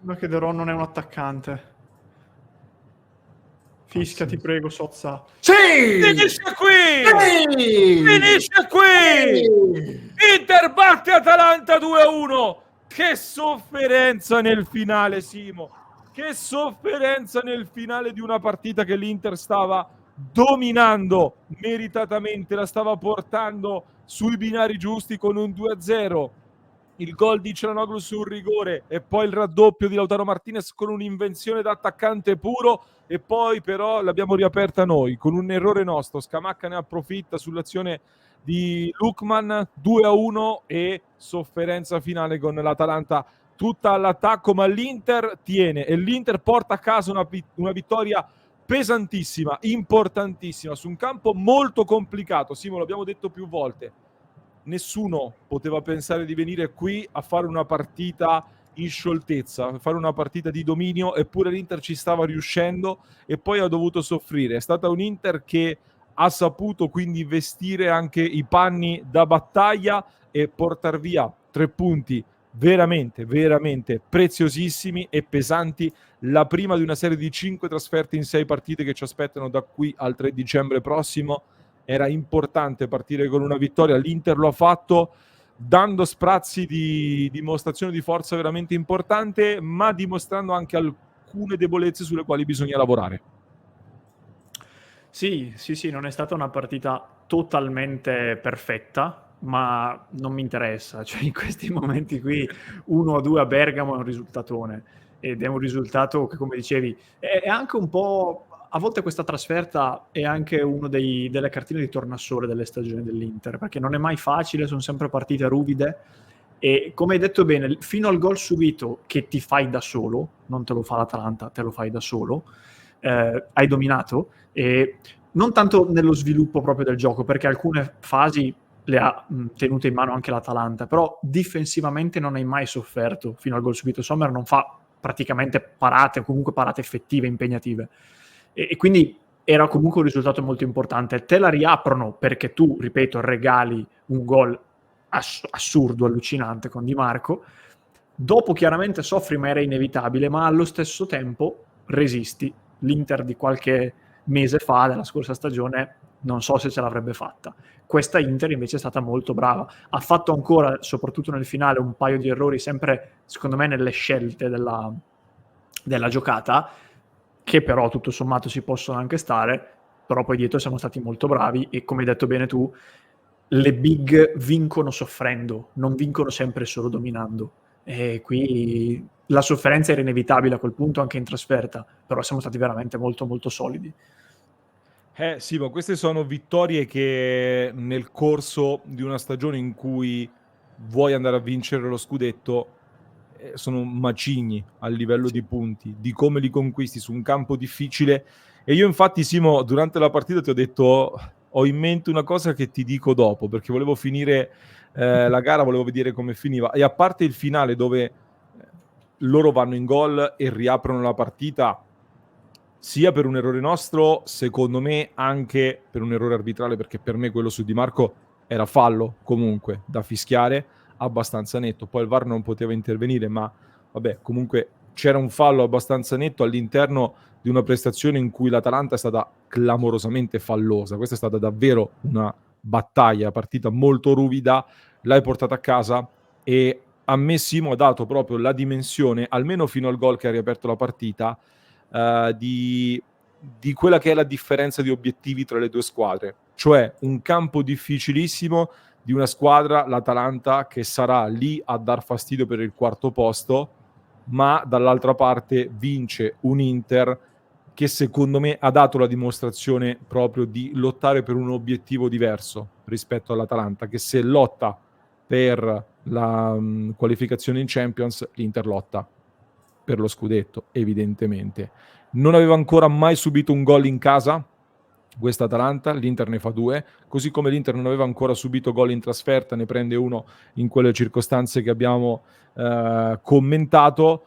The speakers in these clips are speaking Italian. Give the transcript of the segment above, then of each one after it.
Ma che De Ron non è un attaccante. Fischia, ti prego, Sozza. Sì! Finisce qui! Sì! Finisce qui! Sì! Inter batte Atalanta 2-1. Che sofferenza nel finale, Simo. Che sofferenza nel finale di una partita che l'Inter stava dominando meritatamente, la stava portando sui binari giusti con un 2-0. Il gol di Cialanoglu sul rigore e poi il raddoppio di Lautaro Martinez con un'invenzione da attaccante puro, e poi però l'abbiamo riaperta noi con un errore nostro. Scamacca ne approfitta sull'azione di Lookman, 2-1 e sofferenza finale con l'Atalanta tutta all'attacco, ma l'Inter tiene e l'Inter porta a casa una vittoria pesantissima, importantissima, su un campo molto complicato. Simo, l'abbiamo detto più volte, nessuno poteva pensare di venire qui a fare una partita in scioltezza, a fare una partita di dominio, eppure l'Inter ci stava riuscendo e poi ha dovuto soffrire. È stata un Inter che ha saputo quindi vestire anche i panni da battaglia e portare via 3 punti veramente, veramente preziosissimi e pesanti, la prima di una serie di 5 trasferte in 6 partite che ci aspettano da qui al 3 dicembre prossimo. Era importante partire con una vittoria, l'Inter lo ha fatto dando sprazzi di dimostrazione di forza veramente importante, ma dimostrando anche alcune debolezze sulle quali bisogna lavorare. Sì, non è stata una partita totalmente perfetta, ma non mi interessa. Cioè, in questi momenti qui 1-2 a Bergamo è un risultatone, ed è un risultato che, come dicevi, è anche un po'... A volte questa trasferta è anche uno delle cartine di tornasole delle stagioni dell'Inter, perché non è mai facile, sono sempre partite ruvide, e come hai detto bene, fino al gol subito che ti fai da solo, non te lo fa l'Atalanta, te lo fai da solo, hai dominato, e non tanto nello sviluppo proprio del gioco, perché alcune fasi le ha tenute in mano anche l'Atalanta, però difensivamente non hai mai sofferto fino al gol subito. Sommer non fa praticamente parate, o comunque parate effettive, impegnative, e quindi era comunque un risultato molto importante. Te la riaprono perché tu, ripeto, regali un gol assurdo, allucinante con Di Marco. Dopo chiaramente soffri, ma era inevitabile, ma allo stesso tempo resisti. L'Inter di qualche mese fa, della scorsa stagione, non so se ce l'avrebbe fatta. Questa Inter invece è stata molto brava. Ha fatto ancora, soprattutto nel finale, un paio di errori, sempre secondo me nelle scelte della giocata, che però tutto sommato si possono anche stare, però poi dietro siamo stati molto bravi, e come hai detto bene tu, le big vincono soffrendo, non vincono sempre solo dominando. E qui la sofferenza era inevitabile a quel punto anche in trasferta, però siamo stati veramente molto molto solidi. Sì, ma queste sono vittorie che nel corso di una stagione in cui vuoi andare a vincere lo scudetto sono macigni a livello di punti, di come li conquisti su un campo difficile. E io infatti, Simo, durante la partita ti ho detto, ho in mente una cosa che ti dico dopo, perché volevo finire la gara, volevo vedere come finiva. E a parte il finale dove loro vanno in gol e riaprono la partita, sia per un errore nostro, secondo me anche per un errore arbitrale, perché per me quello su Di Marco era fallo comunque da fischiare abbastanza netto. Poi il VAR non poteva intervenire, ma vabbè, comunque c'era un fallo abbastanza netto all'interno di una prestazione in cui l'Atalanta è stata clamorosamente fallosa. Questa è stata davvero una battaglia, partita molto ruvida, l'hai portata a casa, e a me Simo ha dato proprio la dimensione, almeno fino al gol che ha riaperto la partita, di quella che è la differenza di obiettivi tra le due squadre, cioè un campo difficilissimo di una squadra, l'Atalanta, che sarà lì a dar fastidio per il quarto posto, ma dall'altra parte vince un Inter che secondo me ha dato la dimostrazione proprio di lottare per un obiettivo diverso rispetto all'Atalanta, che se lotta per la qualificazione in Champions, l'Inter lotta per lo scudetto, evidentemente. Non aveva ancora mai subito un gol in casa questa Atalanta, l'Inter ne fa 2, così come l'Inter non aveva ancora subito gol in trasferta, ne prende uno in quelle circostanze che abbiamo commentato.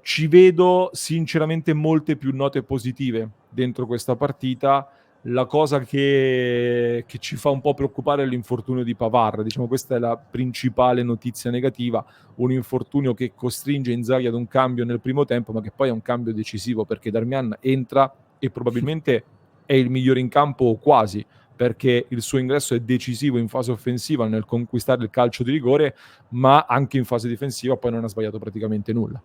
Ci vedo sinceramente molte più note positive dentro questa partita, La cosa che ci fa un po' preoccupare è l'infortunio di Pavard. Diciamo, questa è la principale notizia negativa, un infortunio che costringe Inzaghi ad un cambio nel primo tempo, ma che poi è un cambio decisivo, perché Darmian entra e probabilmente è il migliore in campo o quasi, perché il suo ingresso è decisivo in fase offensiva nel conquistare il calcio di rigore, ma anche in fase difensiva poi non ha sbagliato praticamente nulla.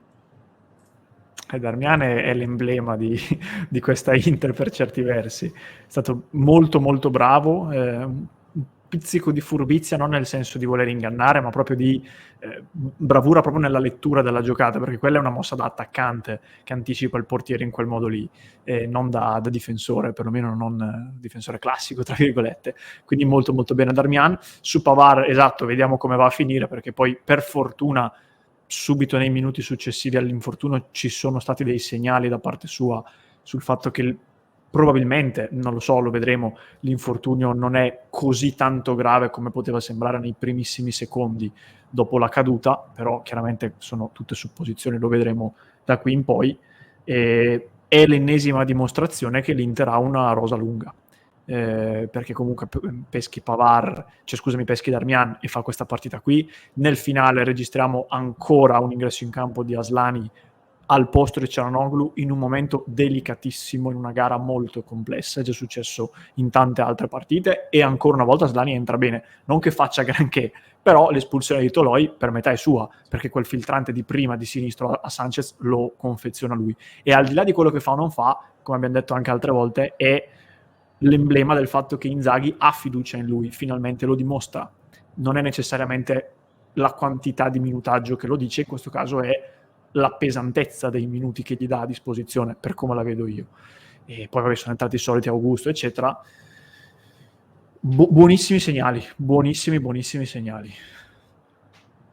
Darmian è l'emblema di questa Inter per certi versi. È stato molto molto bravo, un pizzico di furbizia, non nel senso di voler ingannare, ma proprio di bravura proprio nella lettura della giocata, perché quella è una mossa da attaccante che anticipa il portiere in quel modo lì, non da difensore, perlomeno non difensore classico, tra virgolette. Quindi molto molto bene Darmian. Su Pavard, esatto, vediamo come va a finire, perché poi per fortuna subito nei minuti successivi all'infortunio ci sono stati dei segnali da parte sua sul fatto che probabilmente, non lo so, lo vedremo, l'infortunio non è così tanto grave come poteva sembrare nei primissimi secondi dopo la caduta, però chiaramente sono tutte supposizioni, lo vedremo da qui in poi. È l'ennesima dimostrazione che l'Inter ha una rosa lunga. Perché comunque peschi Darmian e fa questa partita qui. Nel finale registriamo ancora un ingresso in campo di Aslani al posto di Çalhanoğlu in un momento delicatissimo, in una gara molto complessa. È già successo in tante altre partite e ancora una volta Aslani entra bene, non che faccia granché, però l'espulsione di Toloi per metà è sua, perché quel filtrante di prima di sinistro a Sanchez lo confeziona lui, e al di là di quello che fa o non fa, come abbiamo detto anche altre volte, è l'emblema del fatto che Inzaghi ha fiducia in lui, finalmente lo dimostra. Non è necessariamente la quantità di minutaggio che lo dice, in questo caso è la pesantezza dei minuti che gli dà a disposizione, per come la vedo io. E poi vabbè, sono entrati i soliti Augusto, eccetera. Buonissimi segnali, buonissimi segnali.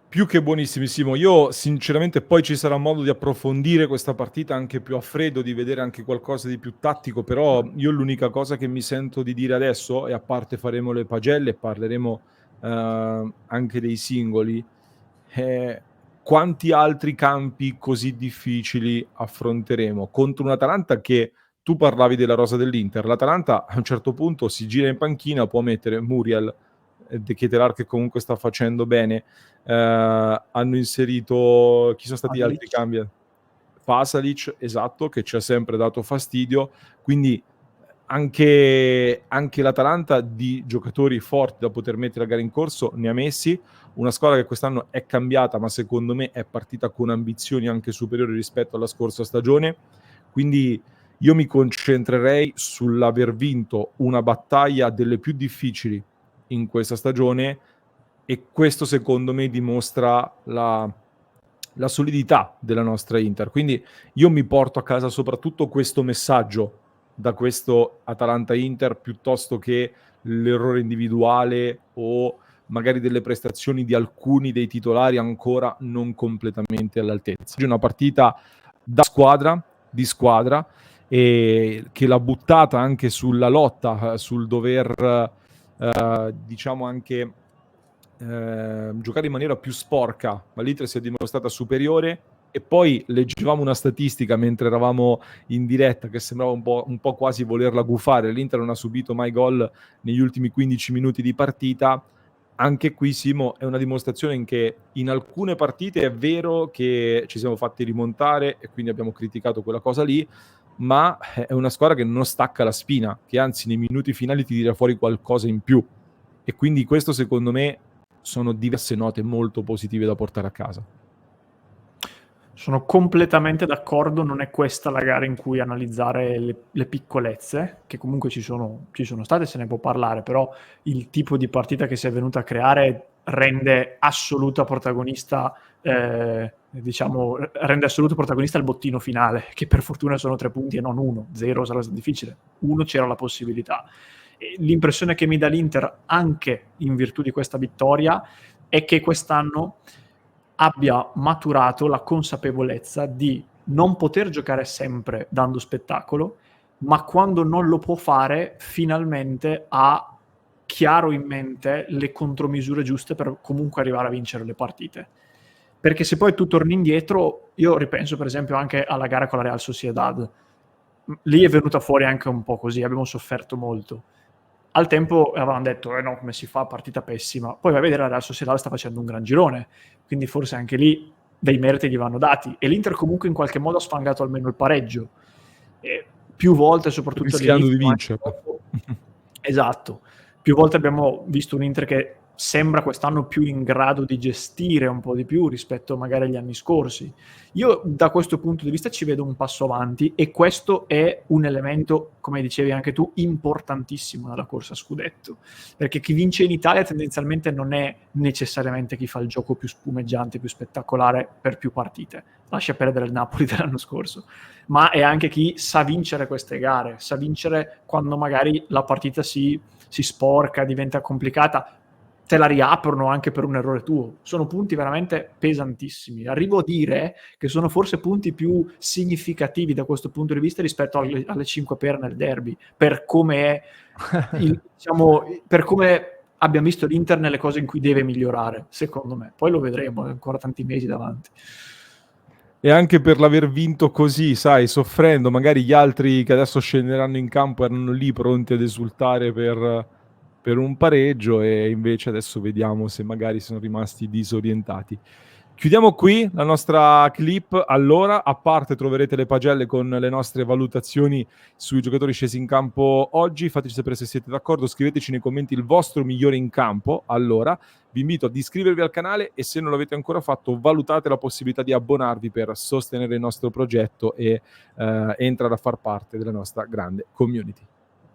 Più che buonissimi, Simo. Io sinceramente poi ci sarà modo di approfondire questa partita anche più a freddo, di vedere anche qualcosa di più tattico, però io l'unica cosa che mi sento di dire adesso, e a parte faremo le pagelle e parleremo anche dei singoli, è quanti altri campi così difficili affronteremo contro un Atalanta che, tu parlavi della rosa dell'Inter, l'Atalanta a un certo punto si gira in panchina, può mettere Muriel, De Ketelaere che comunque sta facendo bene, hanno inserito, chi sono stati gli altri cambi? Pasalic, esatto, che ci ha sempre dato fastidio, quindi anche l'Atalanta di giocatori forti da poter mettere a gara in corso ne ha messi. Una squadra che quest'anno è cambiata, ma secondo me è partita con ambizioni anche superiori rispetto alla scorsa stagione, quindi io mi concentrerei sull'aver vinto una battaglia delle più difficili in questa stagione, e questo secondo me dimostra la solidità della nostra Inter. Quindi io mi porto a casa soprattutto questo messaggio da questo Atalanta-Inter, piuttosto che l'errore individuale o magari delle prestazioni di alcuni dei titolari ancora non completamente all'altezza. È una partita da squadra, di squadra, e che l'ha buttata anche sulla lotta, sul dover diciamo anche giocare in maniera più sporca, ma l'Inter si è dimostrata superiore. E poi leggevamo una statistica mentre eravamo in diretta che sembrava un po' quasi volerla gufare. L'Inter non ha subito mai gol negli ultimi 15 minuti di partita. Anche qui, Simo, è una dimostrazione in che in alcune partite è vero che ci siamo fatti rimontare e quindi abbiamo criticato quella cosa lì, ma è una squadra che non stacca la spina, che anzi nei minuti finali ti tira fuori qualcosa in più, e quindi questo secondo me sono diverse note molto positive da portare a casa. Sono completamente d'accordo, non è questa la gara in cui analizzare le piccolezze, che comunque ci sono state, se ne può parlare, però il tipo di partita che si è venuta a creare rende assoluta protagonista, rende assoluto protagonista il bottino finale, che per fortuna sono 3 punti e non 1, 0 sarà difficile, 1 c'era la possibilità. E l'impressione che mi dà l'Inter, anche in virtù di questa vittoria, è che quest'anno abbia maturato la consapevolezza di non poter giocare sempre dando spettacolo, ma quando non lo può fare, finalmente ha chiaro in mente le contromisure giuste per comunque arrivare a vincere le partite. Perché se poi tu torni indietro, io ripenso per esempio anche alla gara con la Real Sociedad. lì è venuta fuori anche un po' così, abbiamo sofferto molto. Al tempo avevano detto, no, come si fa, partita pessima. Poi vai a vedere, adesso Sociedad sta facendo un gran girone, quindi forse anche lì dei meriti gli vanno dati. E l'Inter comunque in qualche modo ha sfangato almeno il pareggio. E più volte, soprattutto rischiando di all'inizio, vincere. esatto, più volte abbiamo visto un Inter che sembra quest'anno più in grado di gestire un po' di più rispetto magari agli anni scorsi. Io da questo punto di vista ci vedo un passo avanti, e questo è un elemento, come dicevi anche tu, importantissimo nella corsa a scudetto, perché chi vince in Italia tendenzialmente non è necessariamente chi fa il gioco più spumeggiante, più spettacolare per più partite, lascia perdere il Napoli dell'anno scorso, ma è anche chi sa vincere queste gare, sa vincere quando magari la partita si sporca, diventa complicata, te la riaprono anche per un errore tuo. Sono punti veramente pesantissimi. Arrivo a dire che sono forse punti più significativi da questo punto di vista rispetto alle 5 per nel derby, per come è, diciamo, per come abbiamo visto l'Inter nelle cose in cui deve migliorare, secondo me. Poi lo vedremo, ancora tanti mesi davanti. E anche per l'aver vinto così, sai, soffrendo, magari gli altri che adesso scenderanno in campo erano lì pronti ad esultare per un pareggio, e invece adesso vediamo se magari sono rimasti disorientati. Chiudiamo qui la nostra clip. Allora, a parte troverete le pagelle con le nostre valutazioni sui giocatori scesi in campo oggi. Fateci sapere se siete d'accordo, scriveteci nei commenti il vostro migliore in campo. Allora, vi invito ad iscrivervi al canale, e se non l'avete ancora fatto, valutate la possibilità di abbonarvi per sostenere il nostro progetto e entrare a far parte della nostra grande community.